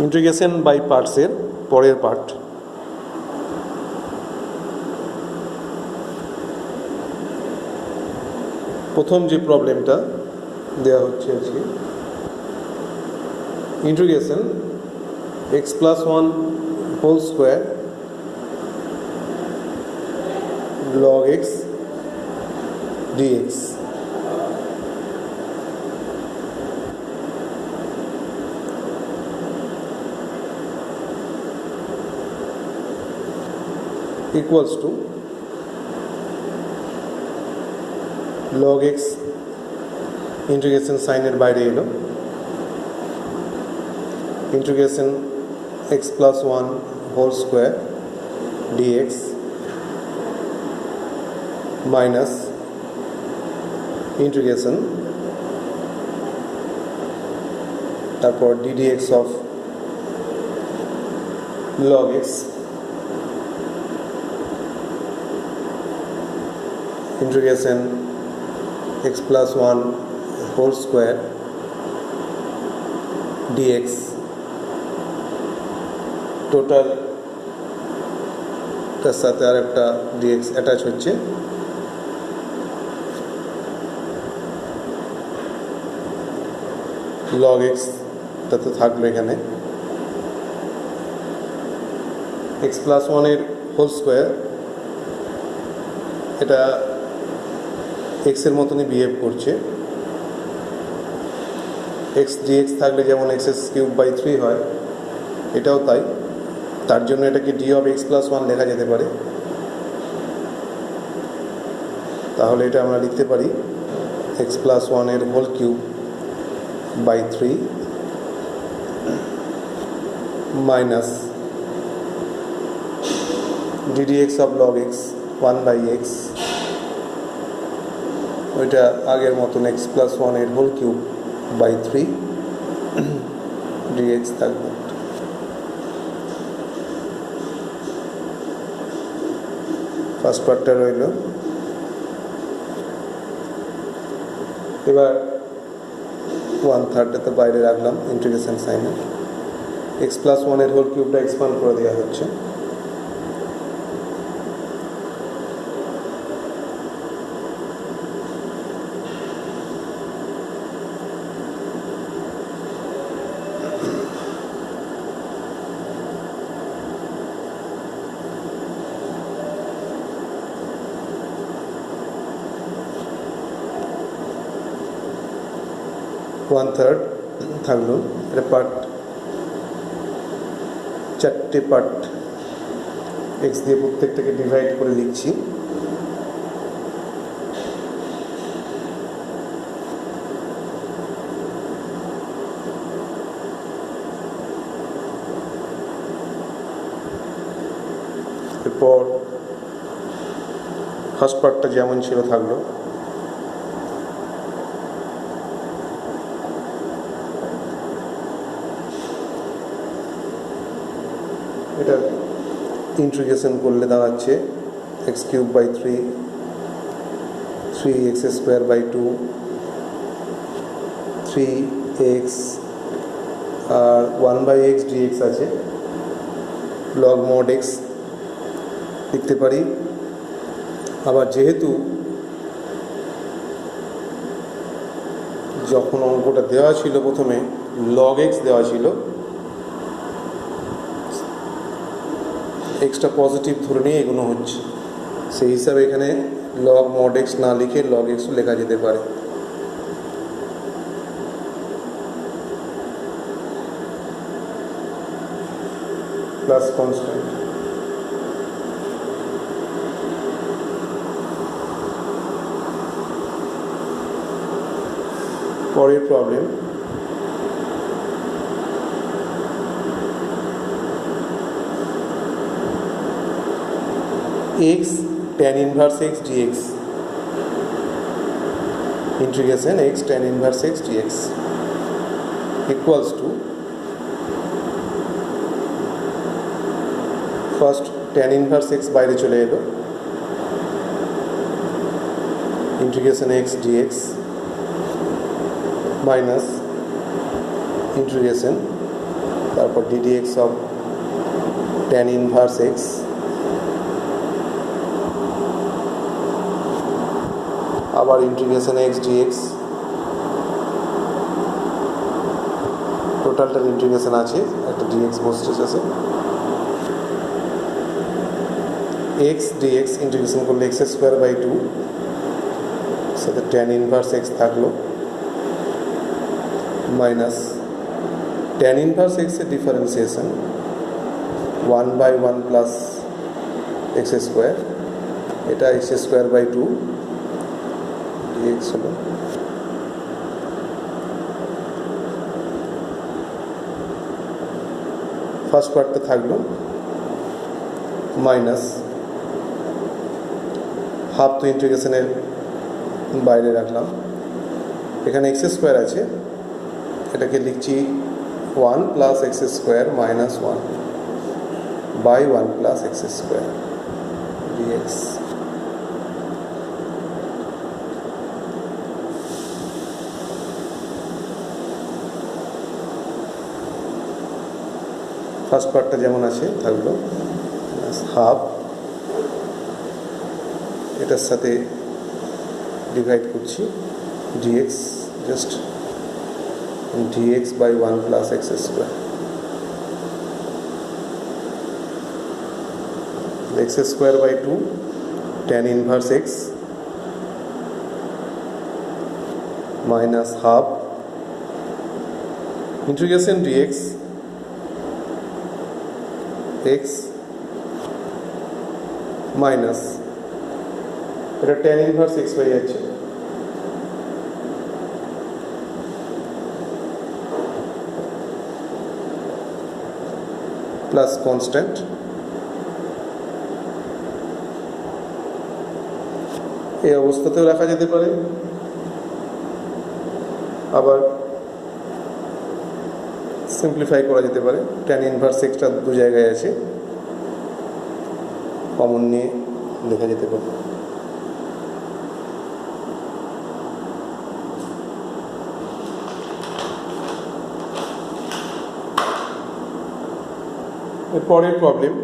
Integration by পার্টসের পরের part. প্রথম যে প্রবলেমটা দেওয়া হচ্ছে আজকে, integration x plus 1 whole square log x dx। equals to log x integration সাইনের বাইরে এলো, integration x plus 1 whole square dx minus integration তারপর ddx of log x integration x plus 1 whole square dx total তার সাথে আর একটা dx attach হচ্ছে, log x তাতে থাকলো এখানে x plus 1 এর হোল স্কোয়ার, এটা x এর মতনই বিহেভ করছে। x dx থাকলে যেমন x কিউব বাই 3 হয়, এটাও তাই, তার জন্য এটাকে d অফ x প্লাস 1 লেখা যেতে পারে। তাহলে এটা আমরা লিখতে পারি x প্লাস 1 এর whole cube by 3 minus ddx of log x 1 by x, ওইটা আগের মতন x প্লাস 1 এর হোল কিউব বাই 3 dx থাকবে। ফার্স্ট পার্টটা রইল। এবার 1/3 তো বাইরে রাখলাম ইন্টিগ্রেশন সাইনে, x প্লাস 1 এর হোল কিউবটা এক্সপান্ড করে দেওয়া হচ্ছে, ওয়ান-থার্ড থাকলো। এটা পার্ট, চারটে পার্ট এক্স দিয়ে প্রত্যেকটাকে ডিভাইড করে লিখছি। এরপর ফার্স্ট পার্টটা যেমন ছিল থাকলো, এটা ইন্টিগ্রেশন করলে দাঁড়াচ্ছে x cube by 3 3x square by 2 3x আর 1 বাই x dx আছে, log mod x লিখতে পারি। আবার যেহেতু যখন অঙ্কটা দেওয়া ছিল প্রথমে log x দেওয়া ছিল, এক্সট্রা পজিটিভ ধরে নিয়ে এগুলো হচ্ছে, সেই হিসাবে এখানে log mod x না লিখে log x লেখা যেতে পারে। Plus constant. পরের problem, x tan inverse x dx, integration x tan inverse x dx equals to first tan inverse x বাইরে চলে এলো, integration x dx minus integration তারপর ddx of tan inverse x, আবার integration x dx, টোটালটার integration আছে, একটা dx বসেছে আছে, x dx integration করলে x স্কোয়ার বাই 2 সাথে tan ইনভার্স x থাকলো, মাইনাস tan ইনভার্স x এর ডিফারেন্সিয়েশন 1/1 প্লাস x স্কোয়ার, এটা x স্কোয়ার বাই 2 dx হলো। ফার্স্ট পার্টটা থাকলো, মাইনাস হাফ তো ইন্টিগ্রেশনের বাইরে রাখলাম, এখানে x স্কোয়ার আছে, এটাকে লিখছি 1 plus x square minus 1 by 1 plus x square dx। First পার্টটা যেমন আছে থাকলো, হাফ এটার সাথে ডিভাইড করছি dx, just dx by 1 plus x square, x square by 2 tan inverse x minus half integration dx x minus এটা tan inverse x হয়ে যাচ্ছে, প্লাস কনস্ট্যান্ট, এই অবস্থাতেও রাখা যেতে পারে, আবার সিম্পলিফাই করা যেতে পারে। tan ইনভার্স এক্সটা দু জায়গায় আছে, কমন নিয়ে লেখা যেতে পারে। পরের problem,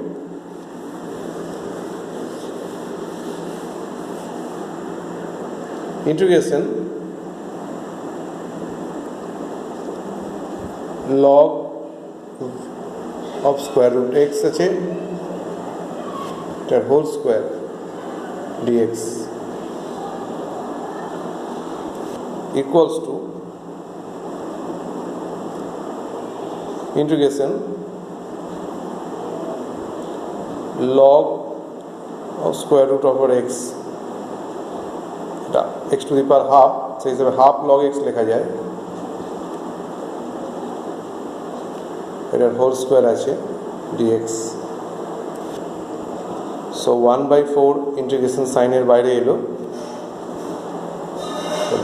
integration log of square root x আছে, এটার whole square dx equals to integration log of square root over x, এটা x to the power half, সেই হিসাবে হাফ log x লেখা যায়, এটার হোল স্কোয়ার আছে dx। সো 1/4 ইন্টিগ্রেশন সাইনের বাইরে এলো,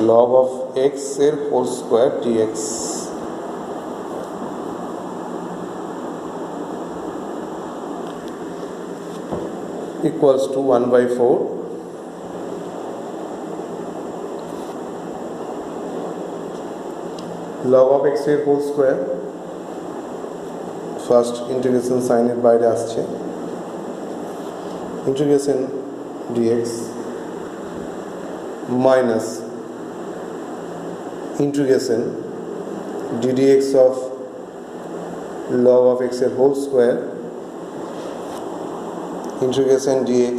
log of x এর whole square dx equals to 1/4 log of x এর হোল স্কোয়ার, ফার্স্ট ইন্টিগ্রেশন সাইনের বাইরে আসছে, integration dx minus integration ddx of log of x এর whole square, integration dx,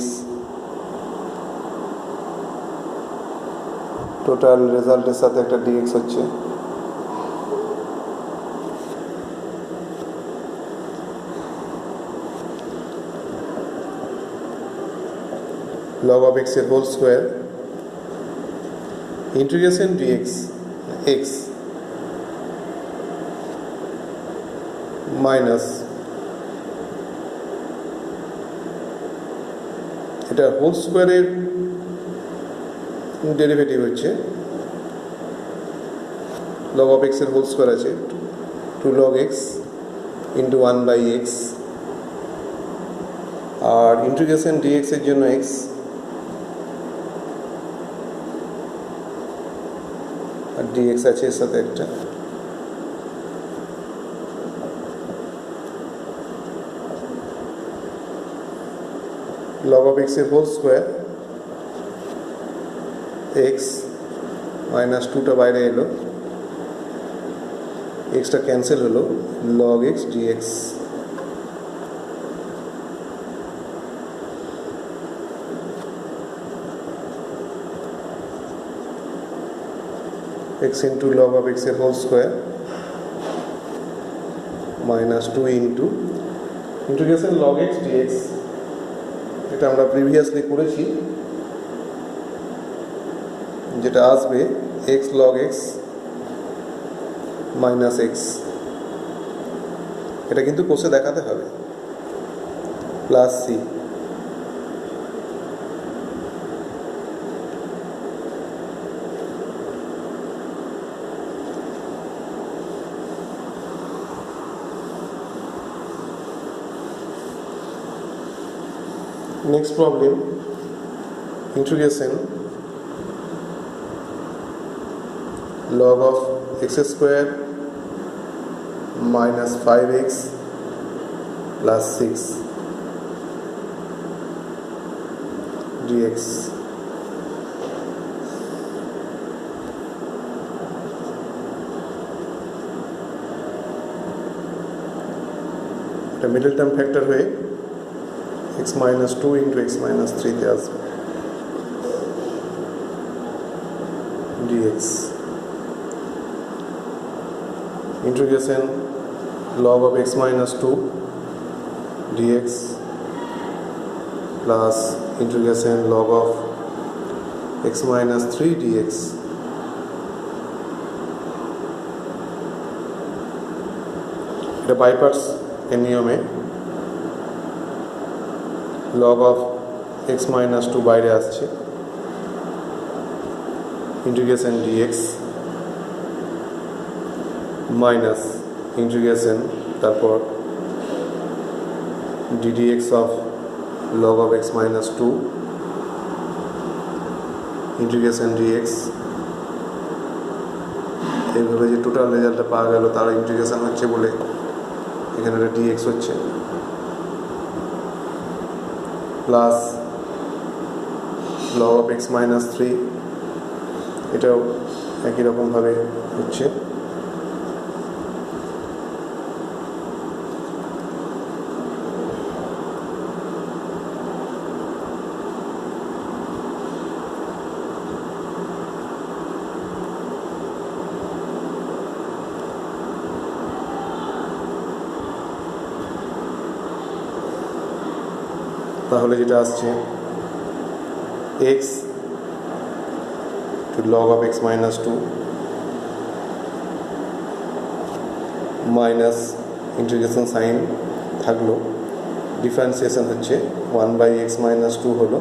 total রেজাল্টের সাথে একটা dx হচ্ছে, log of x এর whole square, integration dx x minus এটা হোল স্কোয়ারের ডেরিভেটিভ হচ্ছে log of x এর হোল স্কোয়ার আছে 2 log x ইন্টু 1/x, আর ইন্টিগ্রেশন dx এর জন্য x, আর dx আছে এর সাথে একটা, log of x এর হোল স্কোয়ার, x মাইনাস 2টা বাইরে এলো, এক্সটা ক্যান্সেল হলো, log x dx। x into log of x এর whole square minus 2 into integration log x dx। এটা আমরা প্রিভিয়াসলি করেছি, যেটা আসবে x log x minus x। এটা কিন্তু কোষে দেখাতে হবে, plus c। Next problem, integration log of x square minus 5x plus 6 dx। এটা মিডল টার্ম ফ্যাক্টর হয়ে x minus 2 into x minus 3 তে আসবে dx। integration log of x minus 2 dx plus integration log of x minus 3 dx। এটা by parts এর নিয়মে log of x minus 2 বাইরে আসছে, integration dx minus integration তারপর ddx of log of x minus 2 integration dx। এইভাবে যে total রেজাল্টটা পাওয়া গেল তার ইন্টিগ্রেশন হচ্ছে বলে এখানে একটা dx হচ্ছে, plus log of x minus 3 এটাও একই রকমভাবে হচ্ছে। তাহলে যেটা আসছে x to log of x minus 2 minus integration sign থাকলো, ডিফারেন্সিয়েশন হচ্ছে 1 by x minus 2 হলো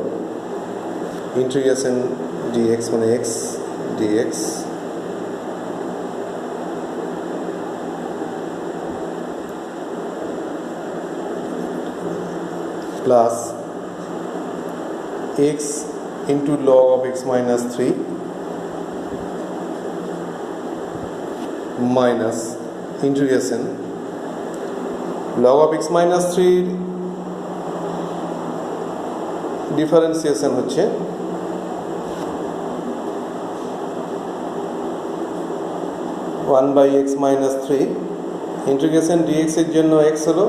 ইন্টিগ্রেশন dx মানে x dx plus x into log of x minus 3 minus integration log of x minus 3 differentiation হচ্ছে 1 by x minus 3 integration dx এর জন্য x হলো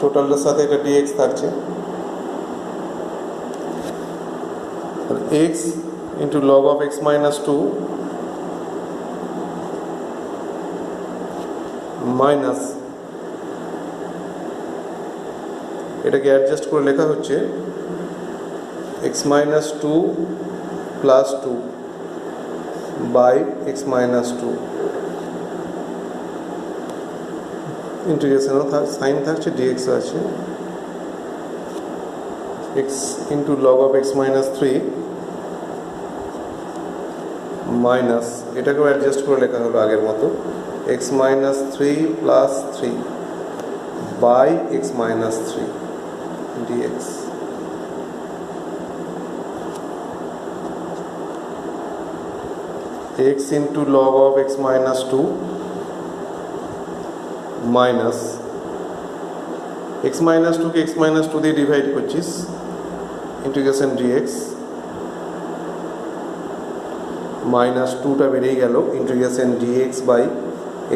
টোটালটার সাথে এটা dx থাকছে, x into log of x minus 2 minus এটাকে adjust করে লেখা হচ্ছে x minus 2 plus 2 by x minus 2 ইন্টিগ্রেশনও sign থাকছে dx আছে x into log of x minus 3 minus এটাকেও অ্যাডজাস্ট করে লেখা হলো আগের মতো x minus 3 plus 3 by x minus 3 dx। x into log of x minus 2 minus x minus টুকে x minus two দিয়ে ডিভাইড করছিস, ইন্টিগ্রেশন dx মাইনাস টুটা বেরিয়ে গেল, integration dx by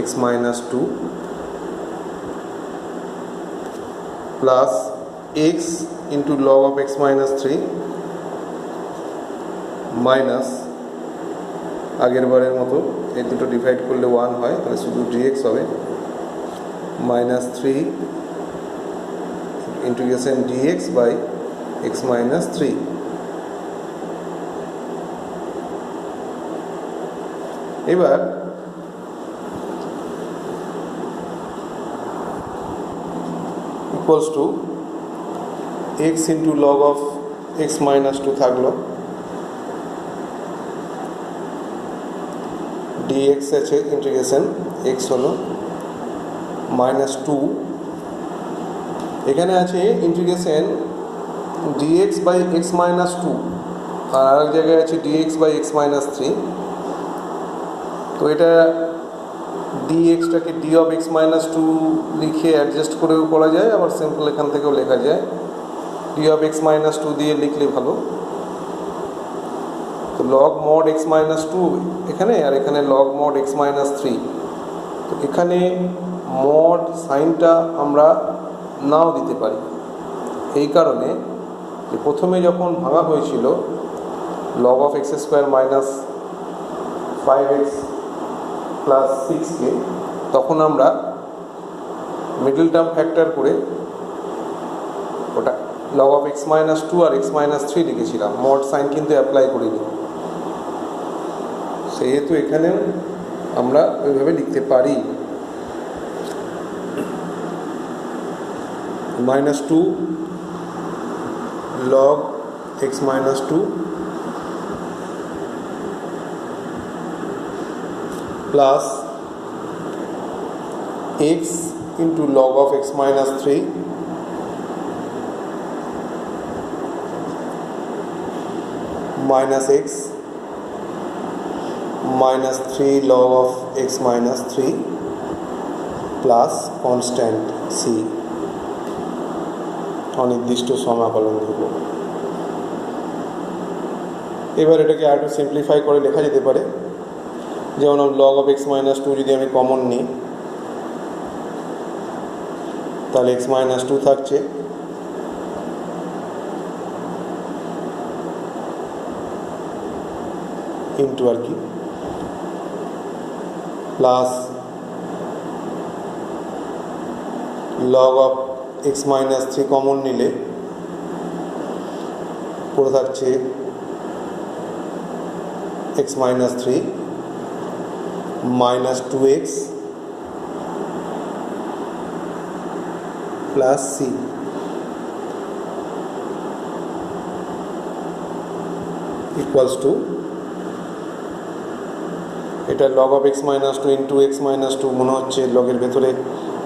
x minus two plus x into log of x minus three minus আগের বারের মতো এই দুটো ডিভাইড করলে 1 হয়, তাহলে শুধু dx হবে minus three integration dx by x minus three. এবার equals to x into log of x minus two থাকলো, dx আছে ইন্টিগ্রেশন x হলো মাইনাস টু, এখানে আছে integration dx by x minus two, আর আরেক জায়গায় আছে dx by x minus three. তো এটা dxটাকে d of x minus two লিখে অ্যাডজাস্ট করেও করা যায়, আবার সিম্পল এখান থেকেও লেখা যায়, d of x minus two দিয়ে লিখলে ভালো। তো log mod x minus two এখানে, আর এখানে log mod x minus three. তো এখানে মড সাইনটা আমরা নাও দিতে পারি, এই কারণে যে প্রথমে যখন ভাঙা হয়েছিল log of x square minus 5x plus 6কে, তখন আমরা মিডল টার্ম ফ্যাক্টর করে ওটা log of x minus two আর এক্স মাইনাস থ্রি লিখেছিলাম, মড সাইন কিন্তু অ্যাপ্লাই করিনি। সেহেতু এখানেও আমরা ওইভাবে লিখতে পারি, minus two log x minus two plus x into log of x minus three minus x minus three log of x minus three plus constant C, অনির্দিষ্ট সমাকলন ধ্রুব। এবার এটাকে আর একটু সিম্পলিফাই করে লেখা যেতে পারে, যেমন log of x minus two যদি আমি কমন নিই, তাহলে এক্স মাইনাস টু থাকছে ইন্টু আর কি plus log of x minus three common নিলে পড়ে থাকছে x minus three minus two x plus c. Equals to এটা log of x minus two into x minus two মনে হচ্ছে লগের ভেতরে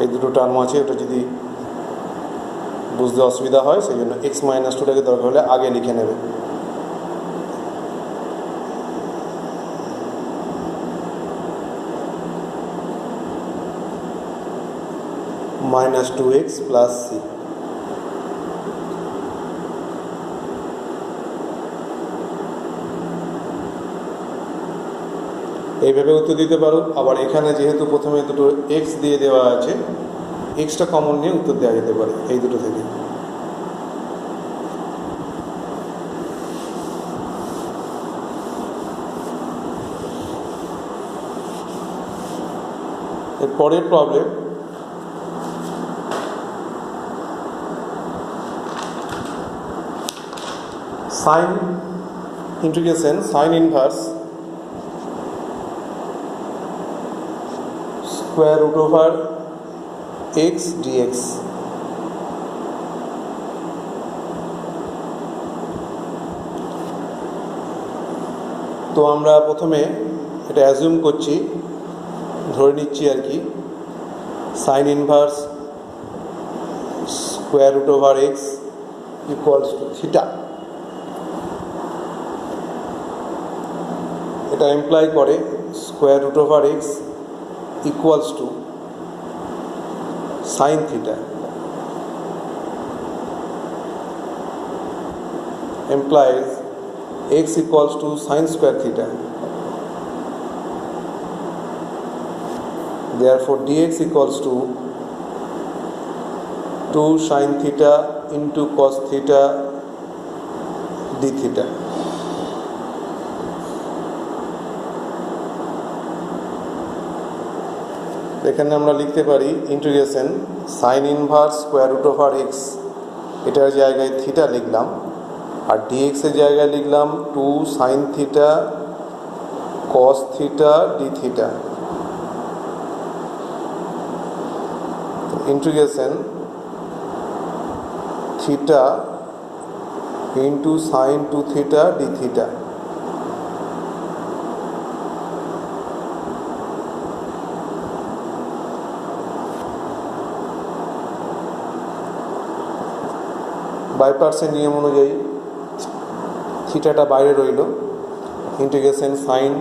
এই দুটো টার্ম আছে, ওটা যদি বুঝতে অসুবিধা হয় সেই জন্য এক্স মাইনাস টুটাকে দরকার হলে আগে লিখে নেবে। Minus two x plus c. এইভাবে উত্তর দিতে পারো। আবার এখানে যেহেতু প্রথমে দুটো এক্স দিয়ে দেওয়া আছে, এক্সটা কমন নিয়ে উত্তর দেওয়া যেতে পারে এই দুটো থেকে। এর পরের problem, sine integration sine inverse square root over x dx. তো আমরা প্রথমে এটা অ্যাজিউম করছি, ধরে নিচ্ছি আর কি, sine inverse square root over x equals to theta. এটা এমপ্লাই করে square root over x equals to sine theta. implies x equals to sin square theta. Therefore dx equals to 2 sin theta into cos theta d theta. এখানে আমরা লিখতে পারি integration sine inverse square root over x, এটার জায়গায় theta লিখলাম, আর ডিএক্সের জায়গায় লিখলাম 2 sine theta cos theta d theta. Integration theta into sine 2 theta d theta. বাইপার্সের নিয়ম অনুযায়ী থিটাটা বাইরে রইল, integration sine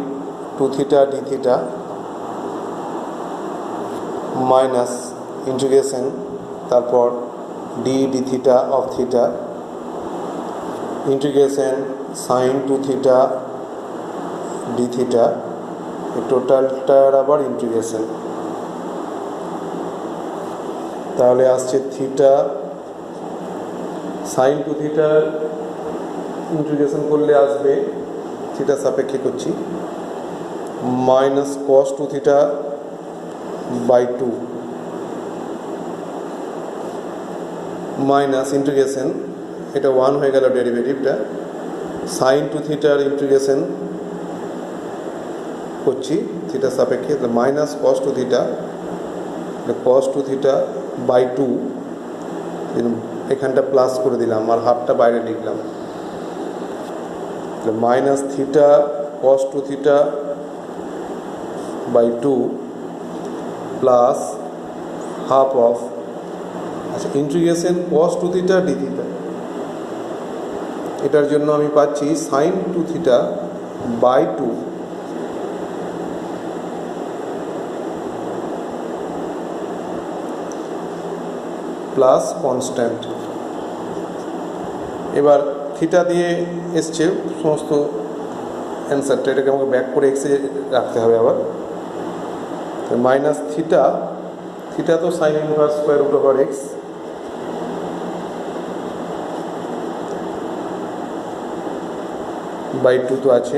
2 theta d theta minus integration তারপর d d theta of theta integration sine 2 theta d theta, টোটালটার আবার ইন্টিগ্রেশন। তাহলে আসছে থিটা সাইন 2 থিটার ইন্টিগ্রেশন করলে আসবে, থিটা সাপেক্ষে করছি, minus cos 2 theta by 2 minus integration, এটা 1 হয়ে গেল ডেরিভেটিভটা, সাইন 2 থিটার ইন্টিগ্রেশন করছি থিটা সাপেক্ষে, minus cos 2 theta, cos 2 theta by 2, এখানটা প্লাস করে দিলাম আর হাফটা বাইরে লিখলাম, minus theta cos 2 theta by 2 plus half of, আচ্ছা integration cos 2 theta d theta, এটার জন্য আমি পাচ্ছি sine 2 theta by 2 plus constant. এবার থিটা দিয়ে এসছে সমস্ত অ্যান্সারটা, এটাকে আমাকে ব্যাক করে এক্সে রাখতে হবে আবার, মাইনাস থিটা, থিটা তো sine inverse square root over x, by 2 তো আছে,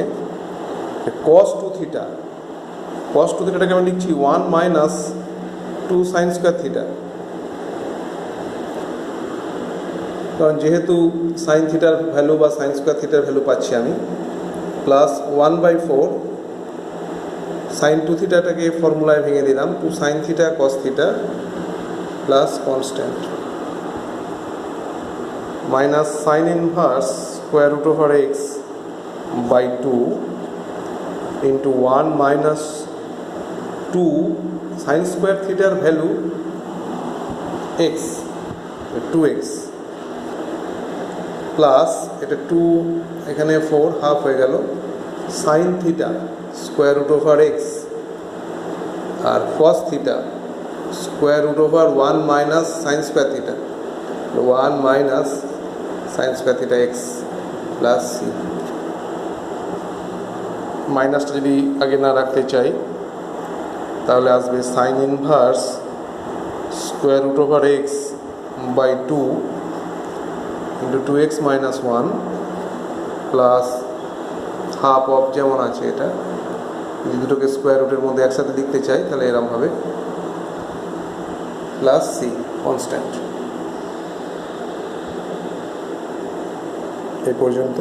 কস 2 থিটা, কস 2 থিটাটাকে আমি লিখছি 1 মাইনাস 2 সাইন স্কোয়ার থিটা, কারণ যেহেতু সাইন থিটার ভ্যালু বা সাইন স্কোয়ার থিটার ভ্যালু পাচ্ছি আমি, প্লাস 1/4 সাইন 2 থিটাটাকে ফর্মুলায় ভেঙে দিলাম, 2 sine theta cos theta plus constant, minus sine inverse square root over x by 2 into 1 minus 2 sine square থিটার ভ্যালু এক্স, 2x প্লাস এটা 2 এখানে 4 হাফ হয়ে গেল, sine theta square root over x আর cos theta square root over 1 minus sine square theta, 1 minus sine square theta x plus c. মাইনাসটা যদি আগে না রাখতে চাই তাহলে আসবে sign inverse square root over x by 2 into 2x minus 1 plus half of, যেমন আছে এটা, যদি দুটোকে স্কোয়ার রুটের মধ্যে একসাথে লিখতে চাই তাহলে এরকম হবে, প্লাস সি কনস্ট্যান্ট। এই পর্যন্ত।